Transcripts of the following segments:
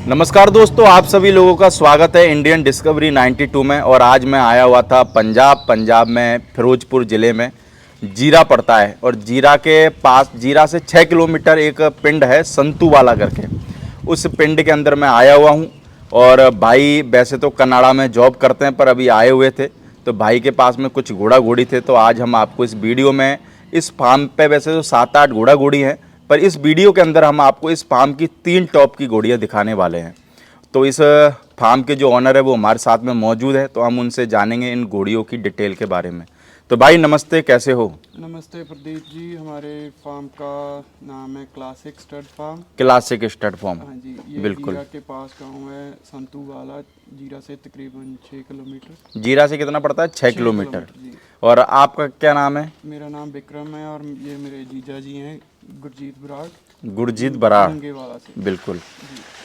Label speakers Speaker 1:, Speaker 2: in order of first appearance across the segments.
Speaker 1: नमस्कार दोस्तों, आप सभी लोगों का स्वागत है इंडियन डिस्कवरी 92 में। और आज मैं आया हुआ था पंजाब में फिरोजपुर ज़िले में जीरा पड़ता है। और जीरा के पास, जीरा से 6 किलोमीटर एक पिंड है संतू वाला करके। उस पिंड के अंदर मैं आया हुआ हूँ। और भाई वैसे तो कनाडा में जॉब करते हैं, पर अभी आए हुए थे तो भाई के पास में कुछ घोड़ा घोड़ी थे। तो आज हम आपको इस वीडियो में इस फार्म पे वैसे तो 7-8 घोड़ा घोड़ी हैं, पर इस वीडियो के अंदर हम आपको इस फार्म की 3 टॉप की घोड़ियाँ दिखाने वाले हैं। तो इस फार्म के जो ऑनर है वो हमारे साथ में मौजूद है, तो हम उनसे जानेंगे इन घोड़ियों की डिटेल के बारे में। तो भाई नमस्ते, कैसे हो?
Speaker 2: नमस्ते प्रदीप जी, हमारे फार्म का नाम है classic stud farm.
Speaker 1: Classic stud farm.
Speaker 2: हाँ जी, ये
Speaker 1: बिल्कुल।
Speaker 2: जीरा के पास गांव है संतू वाला। जीरा से तकरीबन 6 किलोमीटर।
Speaker 1: जीरा से कितना पड़ता है? 6
Speaker 2: 6
Speaker 1: किलोमीटर।
Speaker 2: जी।
Speaker 1: और आपका क्या नाम है?
Speaker 2: मेरा नाम विक्रम है और ये मेरे जीजा जी हैं गुरजीत बराड़,
Speaker 1: गुरजीत बराड़।
Speaker 2: नंगे वाला से।
Speaker 1: बिल्कुल।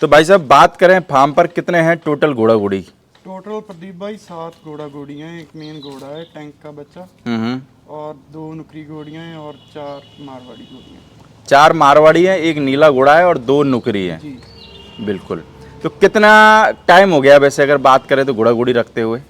Speaker 1: तो भाई साहब बात करें फार्म पर कितने हैं टोटल घोड़ा घोड़ी?
Speaker 2: टोटल प्रदीप भाई 7 घोड़ा घोड़ियाँ हैं। एक मेन घोड़ा है टैंक का बच्चा,
Speaker 1: हम्म।
Speaker 2: और 2 नुकरी घोड़ियाँ हैं और 4 मारवाड़ी घोड़ियाँ।
Speaker 1: 4 मारवाड़ी हैं, एक नीला घोड़ा है और 2 नुकरी हैं।
Speaker 2: जी।
Speaker 1: बिल्कुल। तो कितना टाइम हो गया वैसे अगर बात करें तो घोड़ा घोड़ी रखते हुए?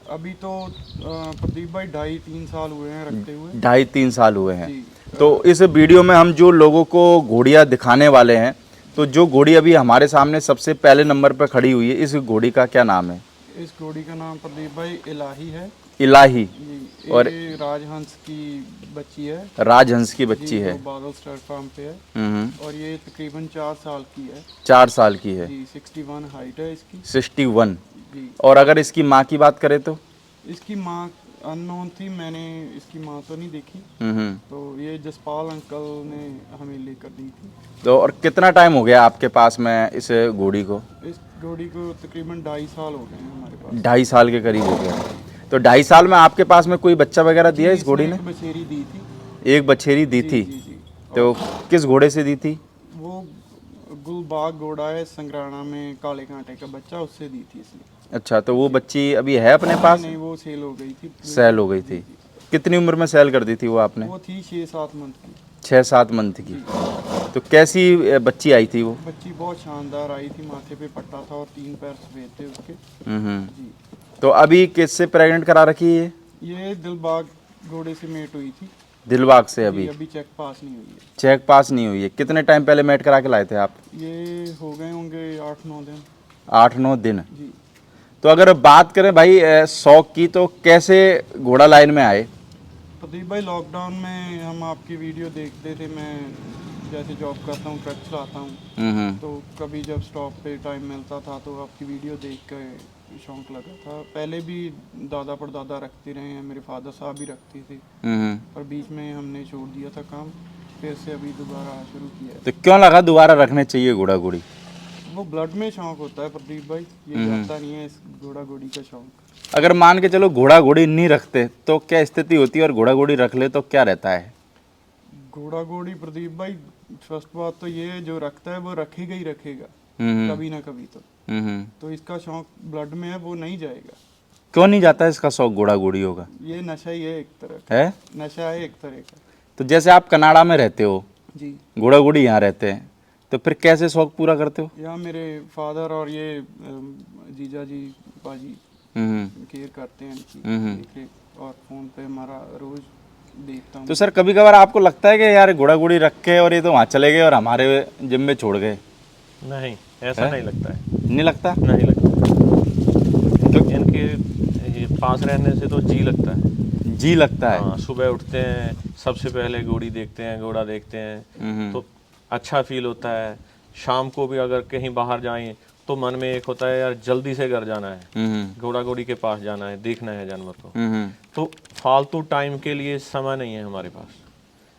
Speaker 2: अभी तो प्रदीप भाई 2.5-3 साल हुए हैं रखते हुए।
Speaker 1: 2.5-3 साल हुए हैं।
Speaker 2: जी।
Speaker 1: तो इस वीडियो में हम जो लोगों को घोड़ियाँ दिखाने वाले हैं, तो जो घोड़ी अभी हमारे सामने सबसे पहले नंबर पर खड़ी हुई है, इस घोड़ी का क्या नाम है?
Speaker 2: इस घोड़ी का नाम प्रदीप भाई इलाही है।
Speaker 1: इलाही।
Speaker 2: जी।
Speaker 1: और
Speaker 2: ये राजहंस की बच्ची है।
Speaker 1: राजहंस की
Speaker 2: जी,
Speaker 1: बच्ची है।
Speaker 2: जो बादल स्टार फार्म पे है।
Speaker 1: हम्म।
Speaker 2: और ये तकरीबन 4 साल की है।
Speaker 1: 4 साल की है।
Speaker 2: जी, 61 हाइट है इसकी।
Speaker 1: 61।
Speaker 2: जी।
Speaker 1: और अगर इसकी माँ की बात करें तो?
Speaker 2: इसकी माँ अननोन थी, मैंने इसकी माँ तो नहीं देखी।
Speaker 1: हम्म।
Speaker 2: तो ये जसपाल अंकल ने हमें लेकर दी थी।
Speaker 1: तो और कितना टाइम हो गया आपके पास में इस घोड़ी को?
Speaker 2: इस घोड़ी को तकरीबन 2.5 साल हो गए हैं हमारे पास।
Speaker 1: 2.5 साल के करीब हो गया। तो 2.5 साल में आपके पास में कोई बच्चा वगैरह दिया इस घोड़ी ने?
Speaker 2: एक बछेरी दी थी।
Speaker 1: एक बछेरी दी
Speaker 2: जी
Speaker 1: थी।
Speaker 2: जी जी।
Speaker 1: तो किस घोड़े से दी थी?
Speaker 2: वो गुलबाग घोड़ा है संग्राना में, काले कांटे का बच्चा, उससे दी थी इसने।
Speaker 1: अच्छा, तो वो बच्ची अभी है अपने पास?
Speaker 2: नहीं, वो सेल हो गई थी।
Speaker 1: सेल हो गई थी। कितनी उम्र में सेल कर दी थी वो आपने?
Speaker 2: वो थी 6-7 मंथ की।
Speaker 1: 6-7 मंथ की।
Speaker 2: जी।
Speaker 1: तो कैसी बच्ची आई थी वो?
Speaker 2: बच्ची बहुत शानदार आई थी, माथे पे पट्टा था और 3 पैर सफेद थे उसके।
Speaker 1: हम्म।
Speaker 2: जी।
Speaker 1: तो अभी किससे प्रेग्नेंट करा रखी है?
Speaker 2: ये दिलबाग घोड़े से मेट हुई थी।
Speaker 1: दिलबाग से
Speaker 2: जी,
Speaker 1: अभी?
Speaker 2: अभी चेक पास नहीं हुई है।
Speaker 1: चेक पास नहीं हुई है। कितने टाइम पहले मेट करा के लाए थे आप?
Speaker 2: ये हो गए होंगे 8-9 दिन।
Speaker 1: 8-9 दिन।
Speaker 2: जी।
Speaker 1: तो अगर बात करें भाई शौक की, तो कैसे घोड़ा लाइन में आए?
Speaker 2: प्रदीप भाई लॉकडाउन में हम आपकी वीडियो देखते थे। मैं जैसे जॉब करता हूँ, ट्रक चलाता हूँ,
Speaker 1: हम्म।
Speaker 2: तो कभी जब स्टॉप पे टाइम मिलता था तो आपकी वीडियो देख कर शौक लगा था। पहले भी दादा परदादा रखते रहे हैं, मेरे फादर साहब भी रखते थे,
Speaker 1: हम्म।
Speaker 2: पर बीच में हमने छोड़ दिया था काम, फिर से अभी दोबारा शुरू किया है।
Speaker 1: तो क्यों लगा दोबारा रखने चाहिए घोड़ा घोड़ी?
Speaker 2: वो ब्लड में शौक होता है प्रदीप भाई, ये जाता नहीं है इस घोड़ा घोड़ी का शौक।
Speaker 1: अगर मान के चलो घोड़ा घोड़ी नहीं रखते तो क्या स्थिति होती है, और घोड़ा घोड़ी रख ले तो क्या रहता है?
Speaker 2: घोड़ा घोड़ी प्रदीप भाई, फर्स्ट बात तो ये है, जो रखता है वो रखेगा ही रखेगा,
Speaker 1: हम्म।
Speaker 2: कभी ना कभी तो। तो इसका शौक ब्लड में है, वो नहीं जाएगा।
Speaker 1: क्यों नहीं जाता इसका शौक घोड़ा घोड़ी होगा?
Speaker 2: ये नशा ही है एक तरह का।
Speaker 1: है?
Speaker 2: नशा है एक तरह का।
Speaker 1: तो जैसे आप कनाडा में रहते हो,
Speaker 2: जी।
Speaker 1: घोड़ा घोड़ी यहाँ रहते हैं, तो फिर कैसे शौक पूरा करते हो?
Speaker 2: यहाँ मेरे फादर और ये जीजा जी पाजी केयर करते हैं इनकी देख रेख, और फोन पे हमारा रोज देखता हूँ।
Speaker 1: तो सर कभी कभार आपको लगता है कि यार घोड़ा घोड़ी रख के और ये तो वहाँ चले गए और हमारे जिम में छोड़ गए?
Speaker 3: नहीं, ऐसा नहीं लगता है।
Speaker 1: नहीं लगता?
Speaker 3: नहीं लगता। तो इनके ये पास रहने से तो जी लगता है।
Speaker 1: जी लगता है।
Speaker 3: हाँ, सुबह उठते हैं सबसे पहले घोड़ी देखते हैं, घोड़ा देखते हैं, तो अच्छा फील होता है। शाम को भी अगर कहीं बाहर जाएं तो मन में एक होता है यार जल्दी से घर जाना है, घोड़ा घोड़ी के पास जाना है, देखना है जानवर को। तो फालतू टाइम के लिए समय नहीं है हमारे पास।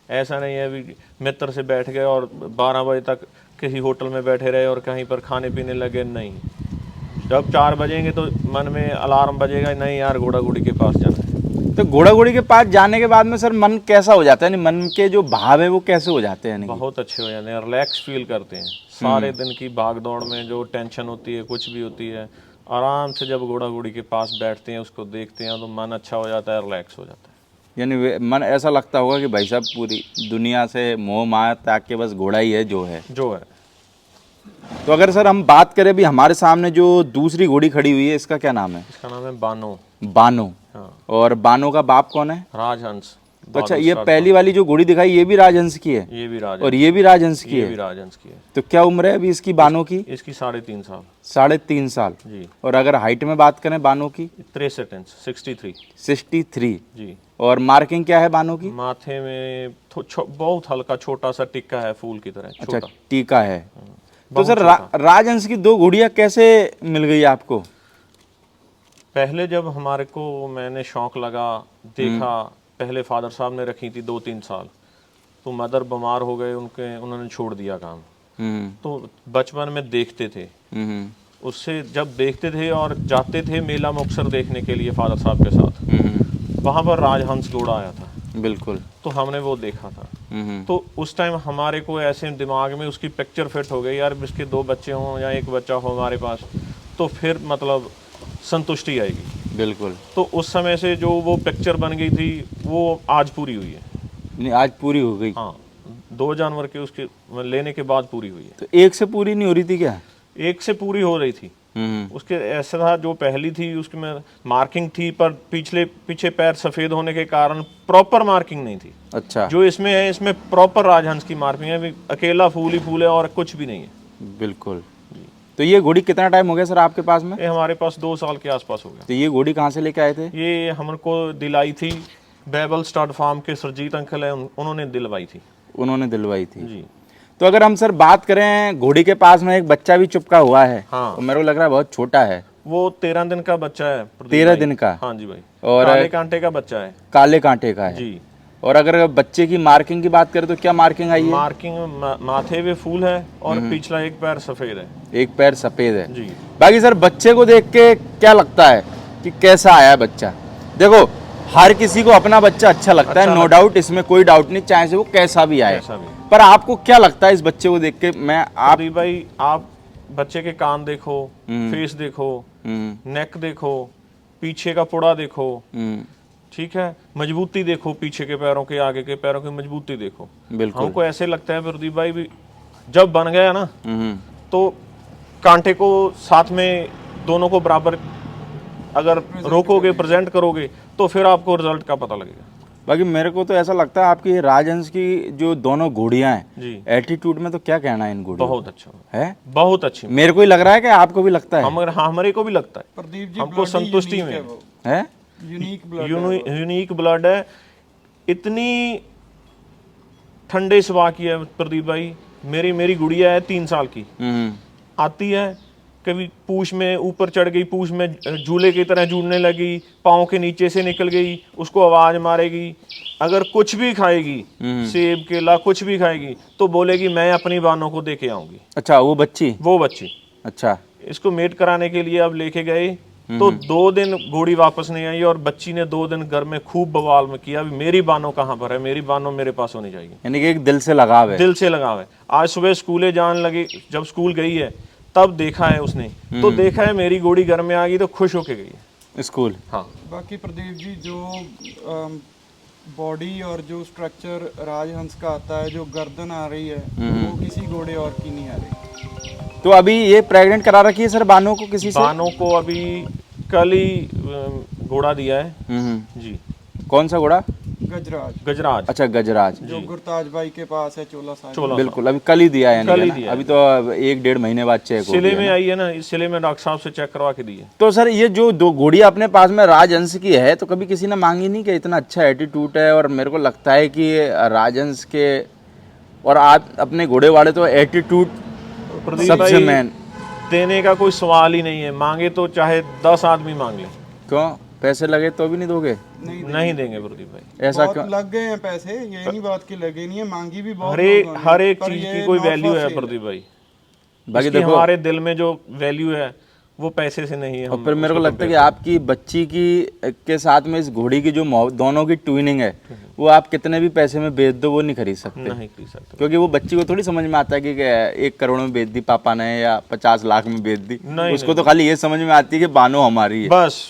Speaker 3: ऐसा नहीं है भी मित्र से बैठ गए और 12 बजे तक किसी होटल में बैठे रहे और कहीं पर खाने पीने लगे, नहीं। जब 4 बजेंगे तो मन में अलार्म बजेगा, नहीं यार घोड़ा घोड़ी के पास जाना है।
Speaker 1: तो घोड़ा घोड़ी के पास जाने के बाद में सर मन कैसा हो जाता है? यानी मन के जो भाव है वो कैसे हो जाते हैं?
Speaker 3: बहुत अच्छे हो जाते हैं, रिलैक्स फील करते हैं। सारे दिन की भाग दौड़ में जो टेंशन होती है, कुछ भी होती है, आराम से जब घोड़ा घोड़ी के पास बैठते हैं, उसको देखते हैं, तो मन अच्छा हो जाता है, रिलैक्स हो जाता है।
Speaker 1: यानी मन ऐसा लगता होगा कि भाई साहब पूरी दुनिया से मोह माया त्याग के बस घोड़ा ही है जो है।
Speaker 3: जो है
Speaker 1: तो अगर सर हम बात करें अभी हमारे सामने जो दूसरी घोड़ी खड़ी हुई है, इसका क्या नाम है?
Speaker 3: इसका नाम है बानो।
Speaker 1: बानो।
Speaker 3: हाँ,
Speaker 1: और बानो का बाप कौन है?
Speaker 3: राजहंस।
Speaker 1: तो अच्छा, ये पहली वाली जो घोड़ी दिखाई ये भी राजहंस की है?
Speaker 3: ये भी राजहंस,
Speaker 1: और ये भी राजहंस की
Speaker 3: ये
Speaker 1: है?
Speaker 3: भी राजहंस की है।
Speaker 1: तो क्या उम्र है अभी इसकी बानो की?
Speaker 3: इसकी 3.5 साल।
Speaker 1: 3.5 साल।
Speaker 3: जी।
Speaker 1: और अगर हाइट में बात करें बानो की?
Speaker 3: 63 इंच, 63।
Speaker 1: 63।
Speaker 3: जी।
Speaker 1: और मार्किंग क्या है बानो की?
Speaker 3: माथे में बहुत हल्का छोटा सा टिक्का है, फूल की तरह
Speaker 1: अच्छा,
Speaker 3: छोटा।
Speaker 1: टीका है। तो
Speaker 3: बहुत
Speaker 1: सर राजहंस की दो घोड़ियां कैसे मिल गई आपको?
Speaker 3: पहले जब हमारे को मैंने शौक लगा, देखा, पहले फादर साहब ने रखी थी 2-3 साल, तो मदर बीमार हो गए, उन्होंने छोड़ दिया काम। तो बचपन में देखते थे, उससे जब देखते थे और जाते थे मेला मुक्तसर देखने के लिए फादर साहब के साथ, वहाँ पर राजहंस घोड़ा आया था।
Speaker 1: बिल्कुल।
Speaker 3: तो हमने वो देखा था। तो उस टाइम हमारे को ऐसे दिमाग में उसकी पिक्चर फिट हो गई, यार इसके 2 बच्चे हों या 1 बच्चा हो हमारे पास, तो फिर मतलब संतुष्टि आएगी।
Speaker 1: बिल्कुल।
Speaker 3: तो उस समय से जो वो पिक्चर बन गई थी वो आज पूरी हुई है।
Speaker 1: नहीं, आज पूरी हो गई?
Speaker 3: हाँ, 2 जानवर के उसके लेने के बाद पूरी हुई है।
Speaker 1: तो एक से पूरी नहीं हो रही थी क्या?
Speaker 3: एक से पूरी हो रही थी। उसके ऐसा था, जो पहली थी उसकी में मार्किंग थी, पर पीछे पैर सफेद होने के कारण प्रॉपर मार्किंग नहीं थी।
Speaker 1: अच्छा।
Speaker 3: जो इसमें है, इसमें प्रॉपर राजहंस की मार्किंग है, अकेला फूल ही फूल है और कुछ भी नहीं है।
Speaker 1: बिल्कुल। तो ये घोड़ी कितना टाइम हो गया सर आपके पास में?
Speaker 3: ये हमारे पास 2 साल के आसपास हो गया।
Speaker 1: तो ये घोड़ी कहाँ से लेके आए थे?
Speaker 3: ये हमको दिलाई थी बेबल स्टड फार्म के सरजीत अंकल है, उन्होंने दिलवाई थी।
Speaker 1: उन्होंने दिलवाई थी।
Speaker 3: जी।
Speaker 1: तो अगर हम सर बात करें, घोड़ी के पास में एक बच्चा भी चिपका हुआ है।
Speaker 3: हाँ।
Speaker 1: तो मेरे को लग रहा है बहुत छोटा है।
Speaker 3: वो 13 दिन का बच्चा है।
Speaker 1: 13 दिन का?
Speaker 3: हाँ जी भाई।
Speaker 1: और
Speaker 3: काले कांटे का बच्चा है।
Speaker 1: काले कांटे का है
Speaker 3: जी।
Speaker 1: और अगर बच्चे की मार्किंग की बात करें तो क्या मार्किंग आई है?
Speaker 3: मार्किंग माथे पे फूल है और पिछला एक पैर सफेद है।
Speaker 1: एक पैर सफेद है
Speaker 3: जी।
Speaker 1: बाकी सर बच्चे को देख के क्या लगता है कि कैसा आया बच्चा? देखो, हर किसी को अपना बच्चा अच्छा लगता है, नो डाउट, इसमें कोई डाउट नहीं, चाहे से वो कैसा भी आए। पर आपको क्या लगता है इस बच्चे को देख के? आप
Speaker 3: भाई, आप बच्चे के कान देखो, फेस देखो, नेक देखो, पीछे का पुड़ा देखो, ठीक है, मजबूती देखो, पीछे के पैरों के, आगे के पैरों की मजबूती देखो।
Speaker 1: बिल्कुल।
Speaker 3: हमको ऐसे लगता है प्रदीप भाई भी जब बन गया ना, तो कांटे को साथ में दोनों को बराबर अगर रोकोगे, प्रेजेंट करोगे, तो फिर आपको रिजल्ट का पता लगेगा।
Speaker 1: बाकी मेरे को तो ऐसा लगता है आपकी राजहंस की जो दोनों घोड़ियां हैं
Speaker 3: जी,
Speaker 1: एटीट्यूड में तो क्या कहना है इन घोड़ियों?
Speaker 3: बहुत अच्छा
Speaker 1: है,
Speaker 3: बहुत अच्छी।
Speaker 1: मेरे को ही लग रहा है कि आपको भी लगता है?
Speaker 3: हमारे को भी लगता है।
Speaker 2: प्रदीप जी,
Speaker 3: हमको संतुष्टि में
Speaker 1: है,
Speaker 3: यूनिक ब्लड है। इतनी ठंडे स्वभाव की है प्रदीप भाई। मेरी गुड़िया है 3 साल की, आती है, कभी पूंछ में ऊपर चढ़ गई, पूंछ में झूले की तरह झूलने लगी, पाँव के नीचे से निकल गई, उसको आवाज मारेगी। अगर कुछ भी खाएगी, सेब केला कुछ भी खाएगी, तो बोलेगी मैं अपनी बानों को दे के आऊंगी।
Speaker 1: अच्छा, वो बच्ची? अच्छा।
Speaker 3: इसको मेट कराने के लिए अब लेके गए, तो 2 दिन घोड़ी वापस नहीं आई और बच्ची ने 2 दिन घर में खूब बवाल में किया, मेरी बानों कहाँ पर है, मेरी बानों मेरे पास होनी चाहिए।
Speaker 1: यानी कि एक दिल से लगाव है।
Speaker 3: दिल से लगाव है। आज सुबह स्कूले जाने लगी, जब स्कूल गई है तब देखा है उसने, तो देखा है मेरी घोड़ी घर में आ गई तो खुश होके गई है
Speaker 1: स्कूल।
Speaker 3: हाँ।
Speaker 2: बाकी प्रदीप जी, जो बॉडी और जो स्ट्रक्चर राजहंस का आता है, जो गर्दन आ रही है, वो किसी घोड़े और की नहीं आ रही।
Speaker 1: तो अभी ये प्रेग्नेंट करा रखी है सर बानों को किसी से?
Speaker 3: बानों को अभी कल ही घोड़ा दिया है जी।
Speaker 1: कौन सा घोड़ा?
Speaker 3: गजराज।
Speaker 1: अच्छा, गजराज,
Speaker 2: जो गुरताज भाई के पास है, 14 साल।
Speaker 1: बिल्कुल, अभी कल ही दिया है,
Speaker 3: कल ही
Speaker 1: ना?
Speaker 3: दिया
Speaker 1: अभी तो 1-1.5 महीने बाद चेक हो
Speaker 3: सिले में आई है ना, इस सिले में डॉक्टर साहब से चेक करवा के दी है।
Speaker 1: तो सर ये जो 2 घोड़ियां अपने पास में राजहंस की है, तो कभी किसी ने मांगी नहीं कि इतना अच्छा एटीट्यूड है? और मेरे को लगता है कि राजहंस के और आप अपने घोड़े वाले तो एटीट्यूड सबसे मेन।
Speaker 3: देने का कोई सवाल ही नहीं है, मांगे तो चाहे 10 आदमी मांग ले।
Speaker 1: क्यों? पैसे लगे तो भी नहीं दोगे?
Speaker 3: नहीं देंगे प्रदीप भाई।
Speaker 1: ऐसा
Speaker 2: बहुत
Speaker 1: क्यों?
Speaker 2: लग गए हैं पैसे, ये नहीं बात की लगे नहीं है, मांगी भी बहुत
Speaker 3: हर एक चीज की कोई वैल्यू है प्रदीप भाई।
Speaker 1: बाकी देखो,
Speaker 3: हमारे दिल में जो वैल्यू है वो पैसे से नहीं है।
Speaker 1: और फिर मेरे को लगता है कि आपकी बच्ची की के साथ में इस घोड़ी की जो दोनों की ट्विनिंग है, वो आप कितने भी पैसे में बेच दो वो नहीं खरीद सकते।
Speaker 3: नहीं खरीद सकते,
Speaker 1: क्योंकि वो बच्ची को थोड़ी समझ में आता है कि 1 करोड़ में बेच दी पापा ने या 50 लाख में बेच दी। उसको तो खाली ये समझ में आती है कि बानो हमारी है।
Speaker 3: बस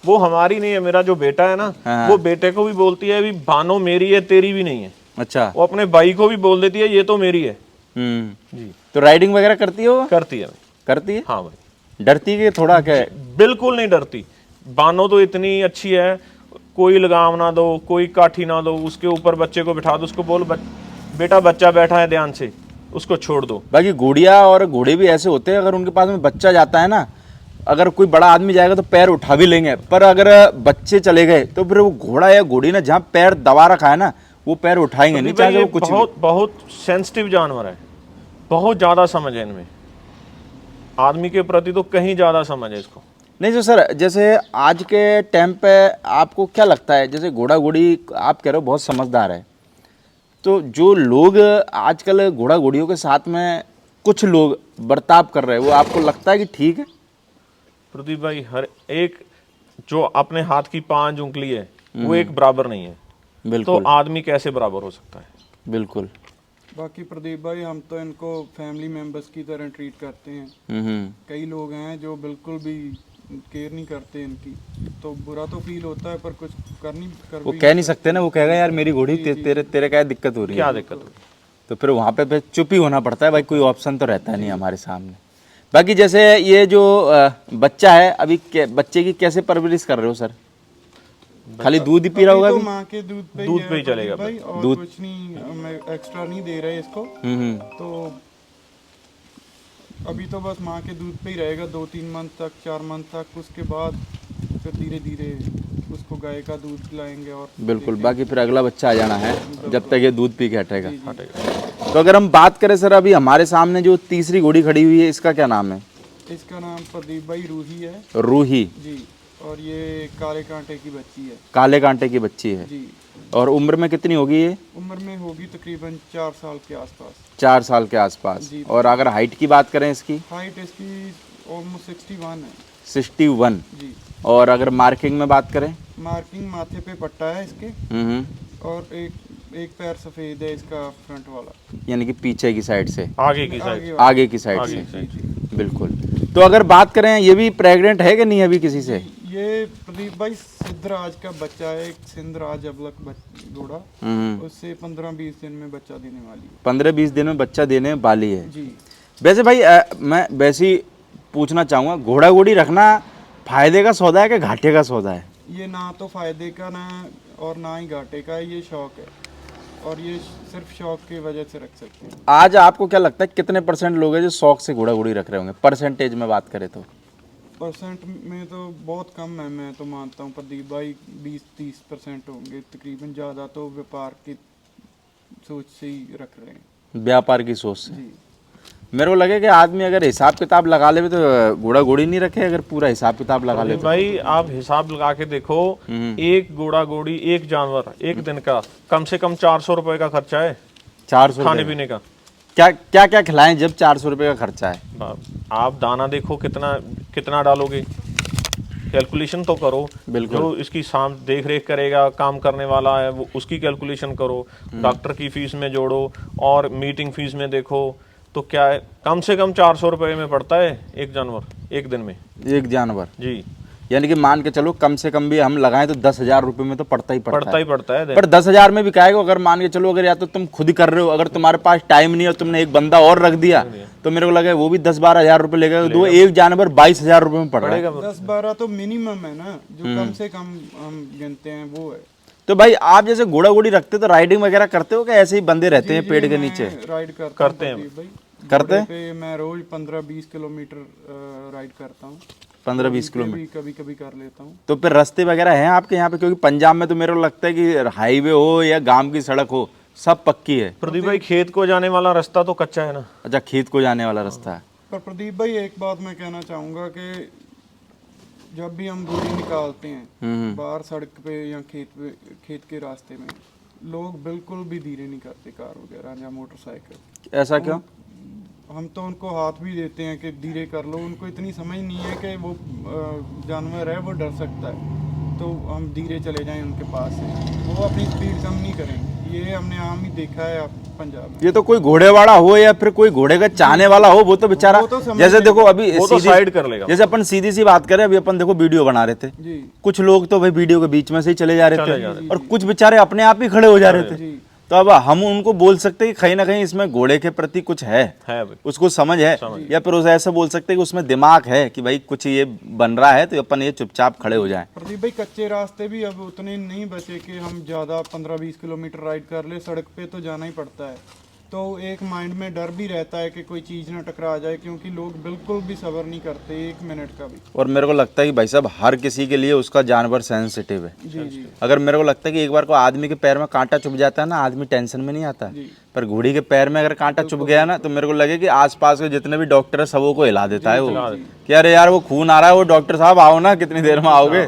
Speaker 3: वो हमारी नहीं है। मेरा जो बेटा है ना, वो बेटे को भी बोलती है भी बानो मेरी है, तेरी भी नहीं है।
Speaker 1: अच्छा।
Speaker 3: वो अपने भाई को भी बोल देती है ये तो मेरी है।
Speaker 1: जी। तो राइडिंग वगैरह करती है वो?
Speaker 3: करती है भाई,
Speaker 1: करती है।
Speaker 3: हाँ भाई,
Speaker 1: डरती है कि थोड़ा क्या है?
Speaker 3: बिल्कुल नहीं डरती। बानो तो इतनी अच्छी है, कोई लगाम ना दो, कोई काठी ना दो, उसके ऊपर बच्चे को बिठा दो, उसको बोल बेटा बच्चा बैठा है ध्यान से, उसको छोड़ दो।
Speaker 1: बाकी घोड़िया और घोड़े भी ऐसे होते हैं, अगर उनके पास में बच्चा जाता है ना, अगर कोई बड़ा आदमी जाएगा तो पैर उठा भी लेंगे, पर अगर बच्चे चले गए तो फिर वो घोड़ा या घोड़ी ना जहाँ पैर दबा रखा है ना, वो पैर उठाएंगे नहीं, चाहे वो कुछ भी।
Speaker 3: बहुत बहुत सेंसिटिव जानवर है, बहुत ज्यादा समझ है इनमें, आदमी के प्रति तो कहीं ज्यादा समझ है इसको।
Speaker 1: नहीं तो सर, जैसे आज के टाइम पे आपको क्या लगता है, जैसे घोड़ा घोड़ी आप कह रहे हो बहुत समझदार है, तो जो लोग आजकल घोड़ा घोड़ियों के साथ में कुछ लोग बर्ताव कर रहे हैं, वो आपको लगता है कि ठीक है?
Speaker 3: प्रदीप भाई, हर एक जो अपने हाथ की 5 उंगली है वो एक बराबर नहीं है, तो
Speaker 1: बिल्कुल
Speaker 3: आदमी कैसे बराबर हो सकता है?
Speaker 1: बिल्कुल।
Speaker 2: बाकी प्रदीप भाई, हम तो इनको फैमिली मेंबर्स की तरह ट्रीट करते हैं। कई लोग हैं जो बिल्कुल भी केयर नहीं करते इनकी, तो बुरा तो फील होता है, पर कुछ
Speaker 1: वो कह नहीं सकते ना, वो कहेगा यार मेरी घोड़ी तेरे क्या दिक्कत हो रही है?
Speaker 3: क्या दिक्कत हो?
Speaker 1: तो फिर वहाँ पे फिर चुप ही होना पड़ता है भाई, कोई ऑप्शन तो रहता नहीं हमारे सामने। बाकी जैसे ये जो बच्चा है अभी, बच्चे की कैसे परवरिश कर रहे हो सर? खाली दूध ही पी रहा होगा
Speaker 2: तो
Speaker 1: अभी?
Speaker 2: माँ के दूध पे
Speaker 3: दूध
Speaker 2: ही
Speaker 3: पे ही
Speaker 2: है
Speaker 3: चलेगा
Speaker 2: भाई, और
Speaker 1: दूध।
Speaker 2: कुछ नहीं, मैं एक्स्ट्रा नहीं दे रहे इसको। तो अभी तो बस माँ के दूध पे ही रहेगा 2-3 मंथ तक, 4 मंथ तक। उसके बाद फिर धीरे धीरे उसको गाय का दूध पिलाएंगे। और
Speaker 1: बिल्कुल, बाकी फिर अगला बच्चा आ जाना है जब तक ये दूध पी के हटेगा।
Speaker 3: हटेगा।
Speaker 1: तो अगर हम बात करें सर, अभी हमारे सामने जो तीसरी घोड़ी खड़ी हुई है, इसका क्या नाम है?
Speaker 2: इसका नाम प्रदीप भाई रूही है
Speaker 1: रूही
Speaker 2: जी, और ये काले कांटे की बच्ची है
Speaker 1: काले कांटे की बच्ची है।
Speaker 2: जी।
Speaker 1: और उम्र में कितनी होगी ये?
Speaker 2: उम्र में होगी तकरीबन 4 साल के आसपास।
Speaker 1: 4 साल के आसपास।
Speaker 2: जी।
Speaker 1: और अगर हाइट की बात करें इसकी?
Speaker 2: हाइट इसकी ऑलमोस्ट 61 है
Speaker 1: 61।
Speaker 2: जी।
Speaker 1: और अगर मार्किंग में बात करें?
Speaker 2: मार्किंग माथे पे पट्टा है इसके,
Speaker 1: हम्म,
Speaker 2: और एक पैर सफेद है इसका फ्रंट वाला,
Speaker 1: यानी कि पीछे की साइड से,
Speaker 3: आगे की साइड,
Speaker 2: वाला।
Speaker 1: आगे की साइड
Speaker 3: आगे
Speaker 1: से।
Speaker 3: की साइड।
Speaker 1: बिल्कुल। तो अगर बात करें, ये भी प्रेग्नेंट है कि नहीं अभी किसी से?
Speaker 2: ये प्रदीप भाई सिद्धराज का बच्चा है, एक सिंधराज अबलक घोड़ा, उससे 15-20 दिन में बच्चा देने वाली है।
Speaker 1: 15-20 दिन में बच्चा देने वाली है
Speaker 2: जी।
Speaker 1: वैसे भाई मैं वैसे ही पूछना चाहूँगा, घोड़ा घोड़ी रखना फायदे का सौदा है कि घाटे का सौदा है?
Speaker 2: ये ना तो फायदे का ना और ना ही घाटे का, ये शौक है, और ये सिर्फ शौक की वजह से रख सकते हैं।
Speaker 1: आज आपको क्या लगता है कितने % लोग हैं जो शौक से घोड़ा घोड़ी रख रहे होंगे, परसेंटेज में बात करें तो?
Speaker 2: परसेंट में तो बहुत कम है, मैं तो मानता हूँ प्रदीप भाई 20-30% होंगे तकरीबन। ज़्यादा तो व्यापार की सोच से ही रख रहे हैं।
Speaker 1: व्यापार की सोच से?
Speaker 2: जी।
Speaker 1: मेरे को लगे कि आदमी अगर हिसाब किताब लगा ले तो घोड़ा घोड़ी नहीं रखे, अगर पूरा हिसाब किताब लगा ले तो?
Speaker 3: भाई आप हिसाब लगा के देखो, एक घोड़ा घोड़ी, एक जानवर, एक दिन का कम से कम 400 रुपए का खर्चा है
Speaker 1: 400
Speaker 3: खाने पीने का।
Speaker 1: क्या क्या क्या खिलाएं जब 400 रुपये का खर्चा है?
Speaker 3: आप दाना देखो कितना कितना डालोगे, कैलकुलेशन तो करो।
Speaker 1: बिल्कुल।
Speaker 3: जो इसकी देख रेख करेगा, काम करने वाला है, वो उसकी कैलकुलेशन करो, डॉक्टर की फीस में जोड़ो, और मीटिंग फीस में देखो, तो क्या है, कम से कम 400 रुपए में पड़ता है एक जानवर एक दिन में।
Speaker 1: एक जानवर?
Speaker 3: जी।
Speaker 1: यानी कि मान के चलो कम से कम भी हम लगाएं तो 10,000 रुपये में तो पड़ता ही
Speaker 3: पड़ता ही पड़ता है।
Speaker 1: पर 10,000 में भी काहेगा, अगर मान के चलो अगर या तो तुम खुद कर रहे हो, अगर तुम्हारे पास टाइम नहीं है, तुमने एक बंदा और रख दिया, तो मेरे को लगा वो भी 10-12 हज़ार रुपये लेगा, तो एक जानवर 22,000 रुपये में पड़ रहा है।
Speaker 2: 10-12 तो मिनिमम है ना, जो कम से कम हम गिनते हैं वो है।
Speaker 1: तो भाई आप जैसे घोड़ा घोड़ी रखते तो राइडिंग वगैरह करते हो कि ऐसे ही बंदे रहते हैं पेड़ के नीचे?
Speaker 2: राइड
Speaker 3: करते हैं
Speaker 2: भाई।
Speaker 1: करते हैं?
Speaker 2: पे मैं रोज 15-20 किलोमीटर राइड करता हूँ।
Speaker 1: 15-20 किलोमीटर
Speaker 2: कभी कभी कर लेता हूँ।
Speaker 1: तो फिर रास्ते वगैरह हैं आपके यहाँ पे? क्योंकि पंजाब में तो मेरे को लगता है कि हाईवे हो या गांव की सड़क हो, सब पक्की है।
Speaker 3: प्रदीप भाई खेत को जाने वाला रास्ता तो कच्चा है ना।
Speaker 1: अच्छा, खेत को जाने वाला रास्ता है।
Speaker 2: पर प्रदीप भाई एक बात मैं कहना चाहूँगा कि जब भी हम घोड़ी निकालते हैं बाहर सड़क पे या खेत के रास्ते में, लोग बिल्कुल भी धीरे नहीं करते, कार वगैरह या मोटरसाइकिल।
Speaker 1: ऐसा क्यों?
Speaker 2: हम तो उनको हाथ भी देते हैं कि धीरे कर लो, उनको इतनी समझ नहीं है कि वो जानवर है, वो डर सकता है, तो हम धीरे चले जाएं उनके पास से, वो अपनी स्पीड कम नहीं करेंगे। ये हमने आम ही देखा है पंजाब में।
Speaker 1: ये तो कोई घोड़े वाला हो या फिर कोई घोड़े का चाहने वाला हो, वो तो बेचारा जैसे देखो अभी
Speaker 3: वो तो साइड कर लेगा।
Speaker 1: जैसे अपन सीधी सी बात करें, अभी अपन देखो वीडियो बना रहे थे
Speaker 2: जी।
Speaker 1: कुछ लोग तो भाई वीडियो के बीच में से ही चले जा रहे थे, और कुछ बेचारे अपने आप ही खड़े हो जा रहे थे। तो तो अब हम उनको बोल सकते हैं कि कहीं ना कहीं इसमें घोड़े के प्रति कुछ है
Speaker 3: भाई।
Speaker 1: उसको समझ है, या फिर उसे ऐसा बोल सकते हैं कि उसमें दिमाग है कि भाई कुछ ये बन रहा है तो अपन ये चुपचाप खड़े हो जाएं।
Speaker 2: प्रदीप भाई कच्चे रास्ते भी अब उतने नहीं बचे कि हम ज़्यादा 15-20 किलोमीटर राइड कर ले, सड़क पे तो जाना ही पड़ता है। तो एक माइंड में डर भी रहता है कि कोई चीज़ ना टकरा जाए, क्योंकि लोग बिल्कुल भी सब्र नहीं करते 1 मिनट का भी।
Speaker 1: और मेरे को लगता है कि भाई साहब हर किसी के लिए उसका जानवर सेंसिटिव है।
Speaker 2: जी जी
Speaker 1: अगर मेरे को लगता है कि एक बार को आदमी के पैर में कांटा चुभ जाता है ना, आदमी टेंशन में नहीं आता,
Speaker 2: जी।
Speaker 1: पर घोड़ी के पैर में अगर कांटा चुभ गया ना तो मेरे को लगे कि आसपास के जितने भी डॉक्टर है सबों को हिला देता है वो, कि अरे यार वो खून आ रहा है, वो डॉक्टर साहब आओ ना, कितनी देर में आओगे।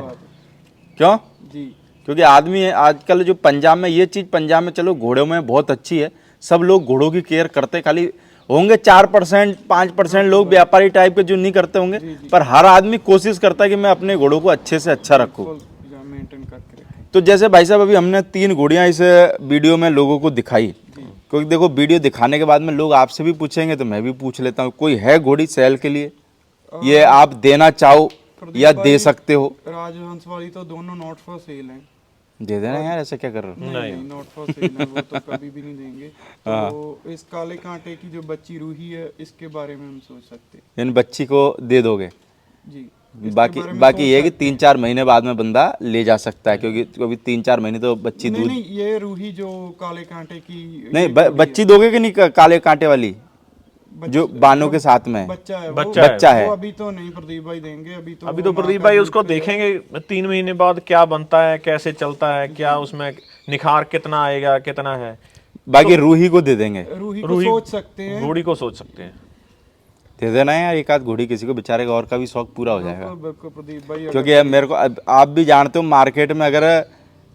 Speaker 1: क्यों?
Speaker 2: जी
Speaker 1: क्योंकि आदमी आजकल जो पंजाब में ये चीज़, पंजाब में चलो घोड़ों में बहुत अच्छी है, सब लोग घोड़ों की केयर करते, खाली होंगे 4% 5% लोग व्यापारी टाइप के जो नहीं करते होंगे, पर हर आदमी कोशिश करता है कि मैं अपने घोड़ों को अच्छे से अच्छा रखूं।
Speaker 2: मेंटेन करके रखें।
Speaker 1: तो जैसे भाई साहब अभी हमने 3 घोड़ियां इस वीडियो में लोगों को दिखाई, क्योंकि देखो वीडियो दिखाने के बाद में लोग आपसे भी पूछेंगे तो मैं भी पूछ लेता हूँ, कोई है घोड़ी सेल के लिए, ये आप देना चाहो या दे सकते हो?
Speaker 2: राजहंस वाली तो दोनों नॉट फॉर सेल हैं।
Speaker 1: दे देना यार, ऐसे क्या कर रहे हो?
Speaker 2: नहीं नॉट फॉर सेल है, वो तो कभी भी नहीं देंगे। तो इस काले कांटे की जो बच्ची रूही है, इसके बारे में हम सोच सकते हैं।
Speaker 1: इन बच्ची को दे दोगे?
Speaker 2: जी
Speaker 1: बाकी ये है कि 3-4 महीने बाद में बंदा ले जा सकता है, क्योंकि अभी 3-4 महीने तो बच्ची दूध
Speaker 2: नहीं ये रूही जो काले कांटे की
Speaker 1: नहीं बच्ची दोगे कि नहीं, काले कांटे वाली जो बानों के साथ में है?
Speaker 2: बच्चा है,
Speaker 1: बच्चा है।
Speaker 2: वो अभी तो नहीं प्रदीप भाई देंगे, अभी तो
Speaker 3: अभी तो प्रदीप भाई उसको देखेंगे 3 महीने बाद क्या बनता है, कैसे चलता है, क्या उसमें निखार कितना आएगा, कितना है।
Speaker 1: बाकी रूही को दे देंगे,
Speaker 2: रूही को सोच सकते हैं,
Speaker 3: घोड़ी को सोच सकते हैं।
Speaker 1: दे देना यार एक आध घोड़ी किसी को, बेचारे का और का भी शौक पूरा हो जाएगा।
Speaker 2: बिल्कुल प्रदीप भाई।
Speaker 1: क्योंकि मेरे को आप भी जानते हो मार्केट में अगर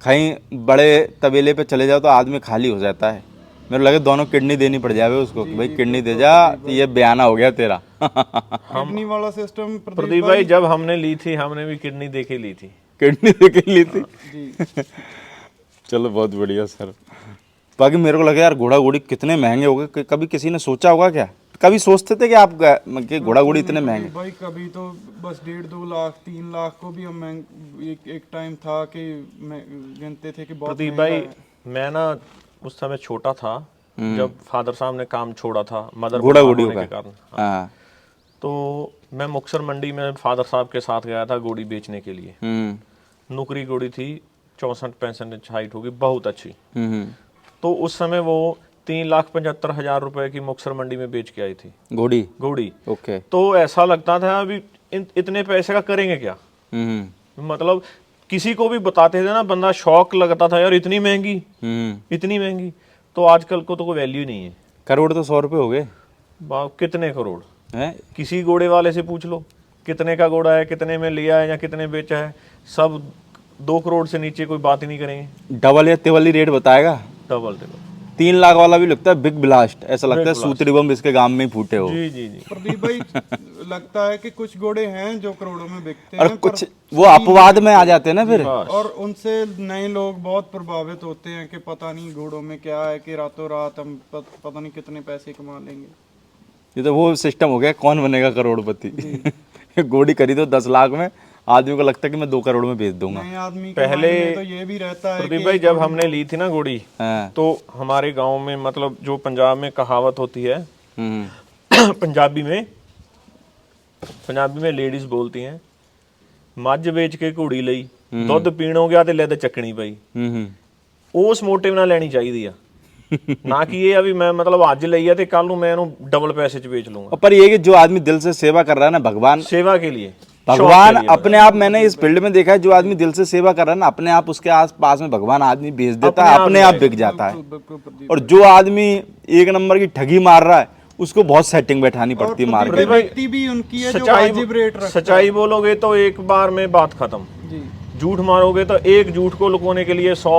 Speaker 1: कहीं बड़े तबेले पे चले जाओ तो आदमी खाली हो जाता है। मेरे लगे दोनों किडनी देनी पड़ जावे उसको कि भाई किडनी दे जा, तो ये बयाना हो गया तेरा।
Speaker 2: किडनी वाला सिस्टम
Speaker 3: प्रदीप भाई जब हमने ली थी, हमने भी किडनी देके ली थी।
Speaker 1: किडनी देके ली थी
Speaker 2: जी।
Speaker 1: चलो बहुत बढ़िया सर। बाकी मेरे को लगा यार घोड़ा घोड़ी कितने महंगे हो गए, कभी किसी ने सोचा होगा क्या? कभी सोचते थे कि आप कि घोड़ा घोड़ी इतने महंगे?
Speaker 2: भाई कभी तो बस 1.5-2 लाख 3 लाख को भी हम एक टाइम था कि गिनते थे कि बहुत
Speaker 3: प्रदीप भाई मैं ना उस समय छोटा था जब फादर साहब ने काम छोड़ा था मदर
Speaker 1: घोड़ा घोड़ियों
Speaker 3: के कारण।
Speaker 1: हाँ।
Speaker 3: तो मैं मुक्तसर मंडी में फादर साहब के साथ गया था घोड़ी बेचने के लिए। नुकरी घोड़ी थी, 64-65 इंच हाइट होगी, बहुत अच्छी। तो उस समय वो 3,75,000 रुपए की मुक्तसर मंडी में बेच के आई थी घोड़ी।
Speaker 1: ओके।
Speaker 3: तो ऐसा लगता था अभी इतने पैसे का करेंगे क्या, मतलब किसी को भी बताते थे ना, बंदा शौक लगता था यार इतनी महंगी। तो आजकल को तो कोई वैल्यू नहीं है।
Speaker 1: करोड़ तो 100 रुपए हो गए।
Speaker 3: कितने करोड़
Speaker 1: हैं?
Speaker 3: किसी घोड़े वाले से पूछ लो कितने का घोड़ा है, कितने में लिया है या कितने बेचा है, सब 2 करोड़ से नीचे कोई बात ही नहीं करेंगे।
Speaker 1: डबल या तिबली रेट बताएगा।
Speaker 3: डबल
Speaker 1: 3 लाख वाला भी लगता है बिग ब्लास्ट, ऐसा लगता है सूतड़ी बम इसके गांव में ही फूटे हो।
Speaker 3: जी।
Speaker 2: प्रदीप भाई लगता है कि कुछ घोड़े हैं जो करोड़ों में बिकते
Speaker 1: और
Speaker 2: हैं,
Speaker 1: कुछ वो अपवाद में आ जाते हैं ना फिर।
Speaker 2: और उनसे नए लोग बहुत प्रभावित होते हैं कि पता नहीं घोड़ों में क्या है कि रातों रात हम पता नहीं कितने पैसे कमा लेंगे।
Speaker 1: ये तो वो सिस्टम हो गया, कौन बनेगा करोड़पति। घोड़ी खरीदो 10 लाख में, आदमी को लगता है कि मैं 2 करोड़ में बेच दूंगा।
Speaker 2: नए आदमी
Speaker 3: पहले
Speaker 2: तो ये भी रहता है
Speaker 3: प्रदीप भाई जब हमने ली थी ना घोड़ी, तो हमारे गांव में मतलब जो पंजाब में कहावत होती है, पंजाबी में लेडीज बोलती हैं, मੱਝ ਵੇਚ ਕੇ ਘੋੜੀ ਲਈ ਦੁੱਧ ਪੀਣੋ ਗਿਆ ਤੇ ਲਿੱਦ ਚੱਕਣੀ ਪਈ। ਉਸ ਮੋਟਿਵ ਨਾਲ ਲੈਣੀ ਚਾਹੀਦੀ ਆ, ਨਾ कि ये अभी मैं मतलब ਅੱਜ ਲਈ ਆ ਤੇ ਕੱਲ ਨੂੰ मैं ਇਹਨੂੰ डबल पैसे च बेच लूंगा।
Speaker 1: पर ये कि जो आदमी दिल से सेवा कर रहा है ना, भगवान
Speaker 3: सेवा के लिए,
Speaker 1: भगवान अपने आप, मैंने इस फील्ड में देखा है, जो आदमी दिल से सेवा कर रहा है ना, अपने आप उसके आस पास में भगवान आदमी भेज देता है, अपने आप बिक जाता है। और जो आदमी 1 नंबर की ठगी मार रहा है उसको बहुत सेटिंग बैठानी पड़ती है मार्केट में।
Speaker 2: व्यक्ति भी उनकी है जो वाजिब रेट रखता है।
Speaker 3: सच्चाई बोलोगे तो एक बार में बात खत्म,
Speaker 2: जी।
Speaker 3: झूठ मारोगे तो एक झूठ को लुकाने के लिए 100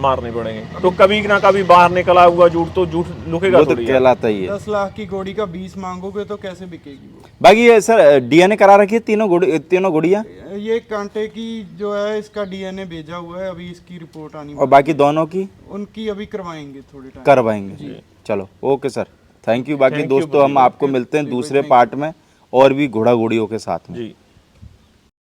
Speaker 3: मारने पड़ेंगे, तो कभी ना कभी बाहर निकला हुआ झूठ तो झूठ लुकेगा
Speaker 1: तो कहलाता ही है।
Speaker 2: 10 लाख की घोड़ी का 20 मांगोगे तो कैसे बिकेगी वो?
Speaker 1: बाकी ये सर डीएनए करा रखी है तीनों घोड़ियाँ?
Speaker 2: ये कांटे की जो है इसका डीएनए भेजा हुआ है, अभी इसकी रिपोर्ट आनी
Speaker 1: और बाकी दोनों की
Speaker 2: उनकी अभी करवाएंगे, थोड़े टाइम
Speaker 1: करवाएंगे। चलो ओके सर, थैंक यू। बाकी दोस्तों हम आपको मिलते हैं दूसरे पार्ट में और भी घोड़ा घोड़ियों के साथ में।
Speaker 3: जी।